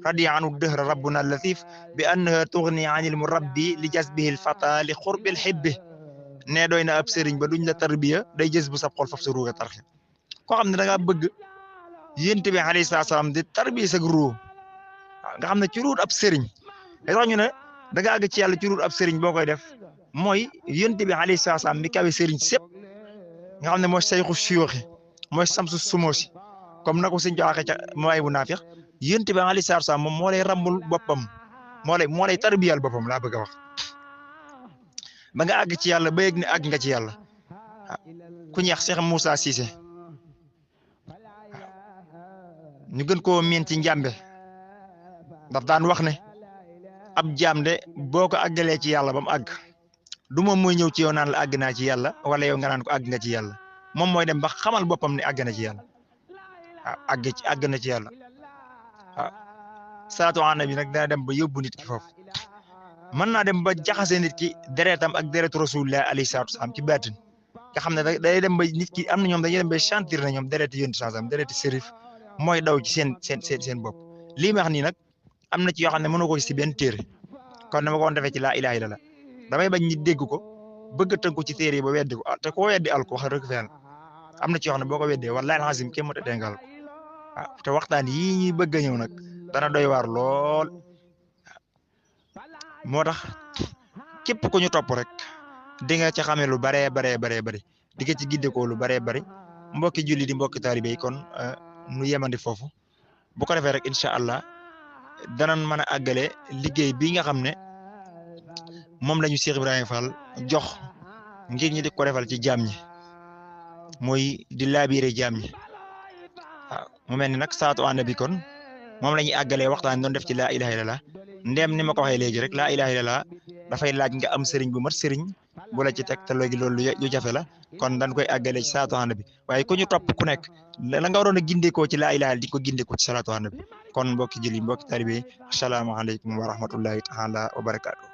رضي عنه الدهر ربنا اللطيف بأنها تغني عن المربي لجذبه الفتى لقرب الحب ne doy na ab sëriñ ba duñ la tarbiya day jës bu sab xol faf sa ruuga tarxe koo xam ne da ngaa bëgg yént bi alayhi salaam di tarbiya sa ruu nga xam ne ci ruut ab sëriñ da tax ñu ne da nga àgg ci yàlla ci ruut ab sëriñ boo koy def mooy yént bi alayhi salaam mi kawe sëriñ sépp nga xam ne mooy sayxu siyooxi mooy samsu sumoosi comme na ko sëñ joxe ca mooy bu naafiq yént bi alayhi salaam moom moo lay rambul boppam moo lay tarbiyal boppam laa bëgg a wax ba nga àgg ci yàlla ba yëg ne àgg nga ci yàlla ku ñeex Cheikh Moussa Cissé ñu gën koo miin ci njàmbe daf daan wax ne ab jaam de boo ko àggalee ci yàlla ba mu àgg du moom mooy ñëw ci yow naan la àgg naa ci yàlla wala yow nga naan ko àgg nga ci yàlla moom mooy dem ba xamal boppam ne àgg na ci yàlla waaw àgg na ci yàlla waaw salaatu ala nabi nag dana dem ba yóbbu nit ki foofu mën naa dem ba jaxase nit ki deretam ak deretu rasulullah alayhi salaatu wasalaam ci baatin nga xam ne day dem ba nit ki am na ñoom dañuy dem ba sentir na ñoom dereti yonent sallam dereti sérif mooy daw ci seen bopp lii ma wax nii nag am na ci yoo xam ne mënoo ko gis ci benn téere kon dama ko woon defee ci laa ilaaha illallah damay bañ nit dégg ko bëgg a tënku ci téere yi ba weddi ko te koo weddi al ko wax dëgg fa yàlla am na ci yoo xam ne boo ko weddee wallaahi alazim kenn mënut a déngal ko waaw te waxtaan yii ñuy bëgg a ñëw nag dana doy waar lool moo tax képp ku ñu topp rek di nga ci xamee lu baree bari di nga ci gindekoo lu baree bari mbokki julli di mbokki taalibe yi kon nu yemandi foofu bu ko defee rek incha allah danañ mën a àggale liggéey bi nga xam ne moom la ñu Cheikh Ibrahima Fall jox ngir ñi di ko defal ci jaam ñi mooy di laabiire jaam ñi waaw mu mel ni nag salaatu ala nabi kon moom la ñuy àggalee waxtaan doon def ci laa ilaha illallah ndéem ni ma ko waxee léegi rek laa ilaha illallah dafay laaj nga am sëriñ bu mat sëriñ bu la ci teg te léegi loolu lu jafe la kon dañ koy àggalee ci salaatu ala nabi waaye ku ñu topp ku nekk la nga waroon a gindekoo ci laa ilaha di ko gindekoo ci salaatu ala nabi kon mbokki julli mbokki taalibe yi asalaamaaleykum wa rahmatullahi taala wa barakaatu